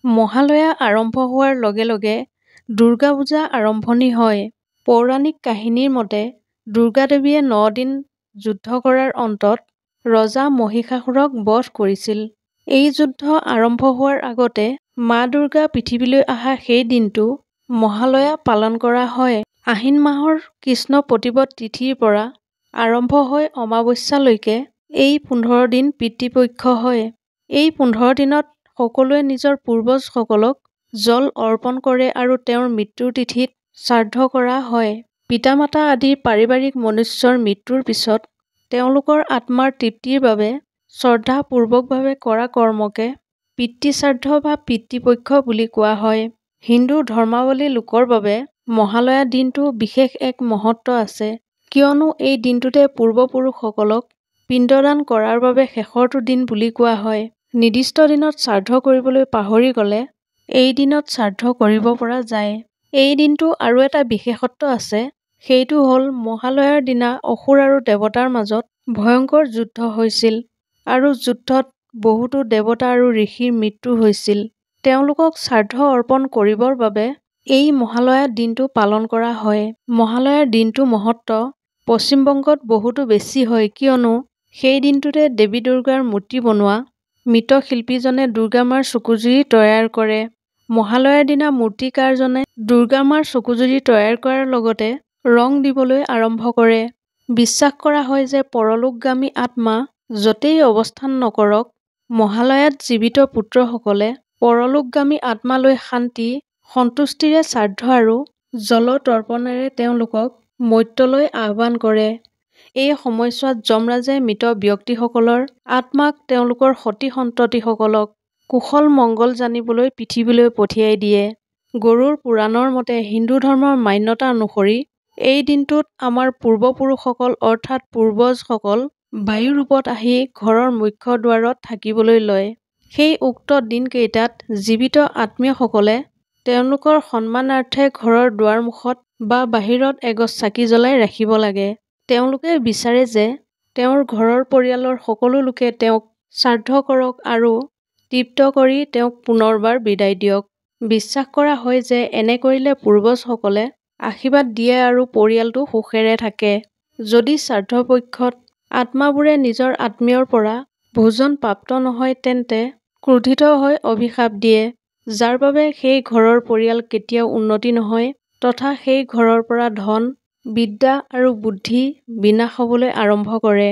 মহালয়া আৰম্ভ হোৱাৰ লগে লগে দুৰ্গা পূজা আৰম্ভণি হয়। পৌৰাণিক কাহিনীৰ মতে দুৰ্গা দেৱীয়ে ৯ দিন যুদ্ধ কৰাৰ অন্তত ৰজা মহিষাসুৰক বধ কৰিছিল। এই যুদ্ধ আৰম্ভ হোৱাৰ আগতে মা দুৰ্গা পৃথিৱীলৈ অহা সেই দিনটো মহালয়া পালন কৰা হয়। আহিন মাহৰ কৃষ্ণ প্ৰতিপদ তিথিৰ পৰা আৰম্ভ হৈ অমাৱস্যালৈকে এই ১৫ দিন পিতৃপক্ষ হয়। এই ১৫ দিনত সকলোৱে নিজৰ পূৰ্বজসকলক জল অৰ্পণ কৰে আৰু তেওঁৰ মৃত্যুৰ তিথিত শ্ৰাদ্ধ কৰা হয়। পিতা-মাতা আদিৰ পাৰিবাৰিক মনুষ্যৰ মৃত্যুৰ পিছত তেওঁলোকৰ আত্মাৰ তৃপ্তিৰ বাবে শ্ৰদ্ধাপূৰ্বকভাৱে কৰা কৰ্মকে পিতৃশ্ৰাদ্ধ বা পিতৃপক্ষ বুলি কোৱা হয়। হিন্দু ধৰ্মাৱলম্বী লোকৰ বাবে মহালয়া দিনটো বিশেষ এক মহত্ব আছে, কিয়নো এই দিনটোতে পূৰ্বপুৰুষসকলক পিণ্ডদান কৰাৰ বাবে শেষৰটো দিন বুলি কোৱা হয়। নিৰ্দিষ্ট দিনত শ্ৰাদ্ধ কৰিবলৈ পাহৰি গ'লে এই দিনত শ্ৰাদ্ধ কৰিব পৰা যায়। এই দিনটোৰ আৰু এটা বিশেষত্ব আছে, সেইটো হ'ল মহালয়াৰ দিনা অসুৰ আৰু দেৱতাৰ মাজত ভয়ংকৰ যুদ্ধ হৈছিল আৰু যুদ্ধত বহুতো দেৱতা আৰু ঋষিৰ মৃত্যু হৈছিল। তেওঁলোকক শ্ৰাদ্ধ অৰ্পণ কৰিবৰ বাবে এই মহালয়া দিনটো পালন কৰা হয়। মহালয়াৰ দিনটোৰ মহত্ব পশ্চিম বংগত বহুতো বেছি হয়, কিয়নো সেই দিনটোতে দেৱী দুৰ্গাৰ মূৰ্তি বনোৱা মৃৎশিল্পীজনে দুৰ্গা মাৰ চকুজুৰি তৈয়াৰ কৰে। মহালয়াৰ দিনা মূৰ্তিকাৰজনে দুৰ্গা মাৰ চকুজুৰি তৈয়াৰ কৰাৰ লগতে ৰং দিবলৈ আৰম্ভ কৰে। বিশ্বাস কৰা হয় যে পৰলোকগামী আত্মা য'তেই অৱস্থান নকৰক, মহালয়াত জীৱিত পুত্ৰসকলে পৰলোকগামী আত্মালৈ শান্তি, সন্তুষ্টিৰে শ্ৰাদ্ধ আৰু জল-তৰ্পণেৰে তেওঁলোকক মৰ্ত্যলৈ আহ্বান কৰে। এই সময়ছোৱাত যমৰাজে মৃত ব্যক্তিসকলৰ আত্মাক তেওঁলোকৰ সতি সন্ততিসকলক কুশল মংগল জানিবলৈ পৃথিৱীলৈ পঠিয়াই দিয়ে। গৰুড় পুৰাণৰ মতে হিন্দু ধৰ্মৰ মান্যতা অনুসৰি এই দিনটোত আমাৰ পূৰ্বপুৰুষসকল অৰ্থাৎ পূৰ্বজসকল বায়ু ৰূপত আহি ঘৰৰ মুখ্য দুৱাৰত থাকিবলৈ লয়। সেই উক্ত দিনকেইটাত জীৱিত আত্মীয়সকলে তেওঁলোকৰ সন্মানাৰ্থে ঘৰৰ দুৱাৰমুখত বা বাহিৰত এগছ চাকি জ্বলাই ৰাখিব লাগে। তেওঁলোকে বিচাৰে যে তেওঁৰ ঘৰৰ পৰিয়ালৰ সকলো লোকে তেওঁক শ্ৰাদ্ধ কৰক আৰু তৃপ্ত কৰি তেওঁক পুনৰবাৰ বিদায় দিয়ক। বিশ্বাস কৰা হয় যে এনে কৰিলে পূৰ্বজসকলে আশীৰ্বাদ দিয়ে আৰু পৰিয়ালটো সুখেৰে থাকে। যদি শ্ৰাদ্ধপক্ষত আত্মাবোৰে নিজৰ আত্মীয়ৰ পৰা ভোজন প্ৰাপ্ত নহয় তেন্তে ক্ৰোধিত হৈ অভিশাপ দিয়ে, যাৰ বাবে সেই ঘৰৰ পৰিয়াল কেতিয়াও উন্নতি নহয় তথা সেই ঘৰৰ পৰা ধন, বিদ্যা আৰু বুদ্ধি বিনাশ হ'বলৈ আৰম্ভ কৰে।